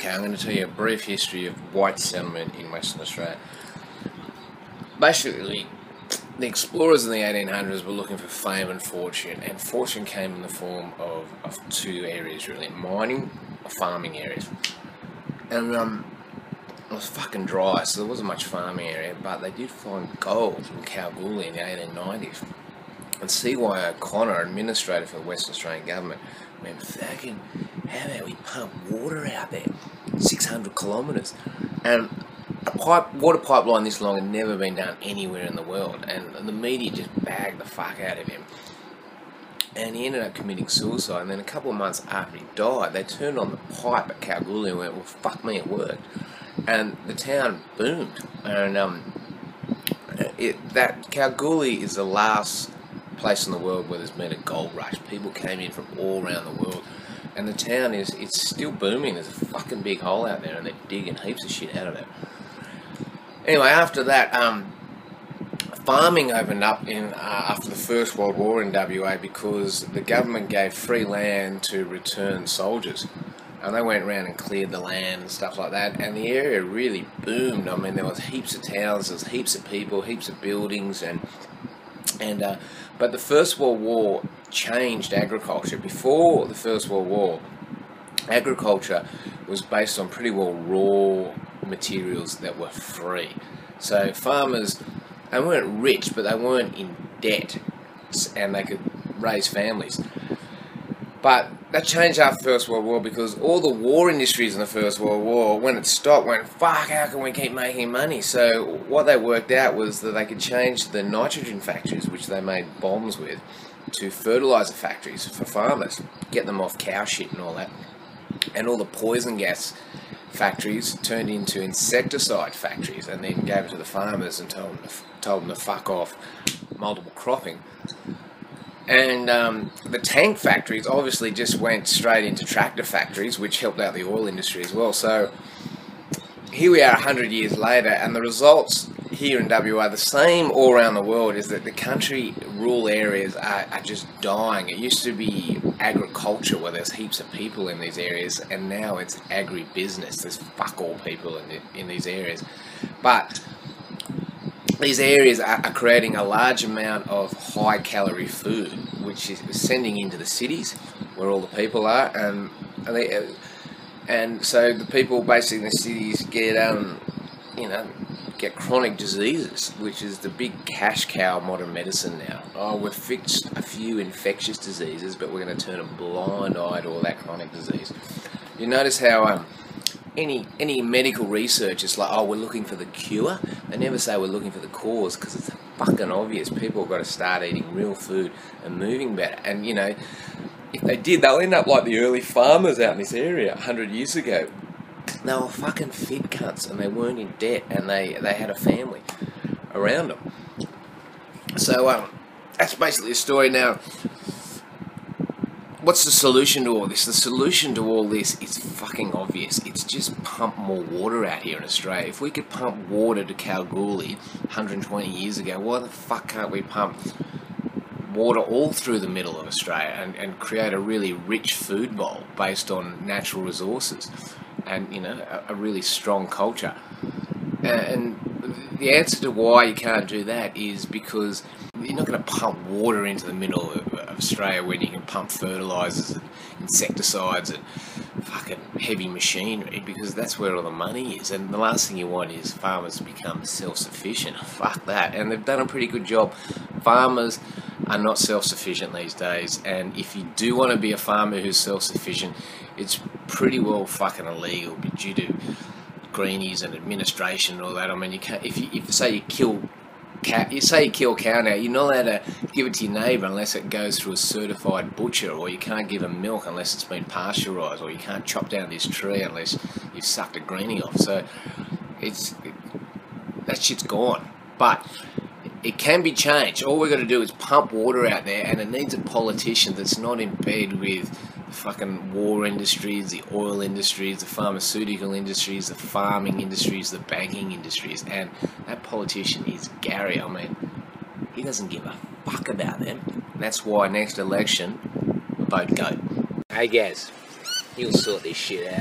Okay, I'm going to tell you a brief history of white settlement in Western Australia. Basically, the explorers in the 1800s were looking for fame and fortune came in the form of two areas really, mining or farming areas. And it was fucking dry, so there wasn't much farming area, but they did find gold in Kalgoorlie in the 1890s. And C.Y. O'Connor, administrator for the Western Australian government, went, fucking, how about we pump water out there? 600 kilometres. And water pipeline this long had never been done anywhere in the world, and the media just bagged the fuck out of him. And he ended up committing suicide, and then a couple of months after he died, they turned on the pipe at Kalgoorlie and went, well, fuck me, it worked. And the town boomed. And that Kalgoorlie is the last place in the world where there's been a gold rush. People came in from all around the world, and the town it's still booming. There's a fucking big hole out there, and they're digging heaps of shit out of it. Anyway, after that, farming opened up after the First World War in WA because the government gave free land to return soldiers, and they went around and cleared the land and stuff like that, and the area really boomed. I mean, there was heaps of towns, there was heaps of people, heaps of buildings, but the First World War changed agriculture. Before the First World War, agriculture was based on pretty well raw materials that were free. So farmers, they weren't rich, but they weren't in debt, and they could raise families. But that changed after the First World War because all the war industries in the First World War, when it stopped, went, fuck, how can we keep making money? So what they worked out was that they could change the nitrogen factories, which they made bombs with, to fertilizer factories for farmers, get them off cow shit and all that. And all the poison gas factories turned into insecticide factories, and then gave it to the farmers and told them to fuck off multiple cropping. And the tank factories obviously just went straight into tractor factories, which helped out the oil industry as well. So here we are 100 years later, and the results here in WA, the same all around the world, is that the country rural areas are just dying. It used to be agriculture where there's heaps of people in these areas, and now it's agribusiness. There's fuck all people in these areas. But these areas are creating a large amount of high calorie food, which is sending into the cities where all the people are, and so the people basically in the cities get chronic diseases, which is the big cash cow of modern medicine now. Oh, we've fixed a few infectious diseases, but we're going to turn a blind eye to all that chronic disease. You notice how any medical research is like, oh, we're looking for the cure. They never say we're looking for the cause, because it's fucking obvious. People have got to start eating real food and moving better. And, you know, if they did, they'll end up like the early farmers out in this area 100 years ago. They were fucking fit cunts, and they weren't in debt, and they had a family around them. So that's basically the story. Now, what's the solution to all this? The solution to all this is fucking obvious. It's just pump more water out here in Australia. If we could pump water to Kalgoorlie 120 years ago, why the fuck can't we pump water all through the middle of Australia and create a really rich food bowl based on natural resources and, you know, a really strong culture? And the answer to why you can't do that is because you're not going to pump water into the middle of Australia when you can pump fertilisers and insecticides and fucking heavy machinery, because that's where all the money is. And the last thing you want is farmers to become self-sufficient. Fuck that. And they've done a pretty good job. Farmers are not self-sufficient these days, and if you do want to be a farmer who's self-sufficient, it's pretty well fucking illegal due to greenies and administration and all that. I mean, you can't, if you say you kill cow now, you're not allowed to give it to your neighbour unless it goes through a certified butcher, or you can't give them milk unless it's been pasteurised, or you can't chop down this tree unless you've sucked a greenie off. So that shit's gone. But it can be changed. All we've got to do is pump water out there, and it needs a politician that's not in bed with the fucking war industries, the oil industries, the pharmaceutical industries, the farming industries, the banking industries. And that politician is Gary. I mean, he doesn't give a fuck about them. That's why next election, vote GOAT. Hey Gaz, you'll sort this shit out.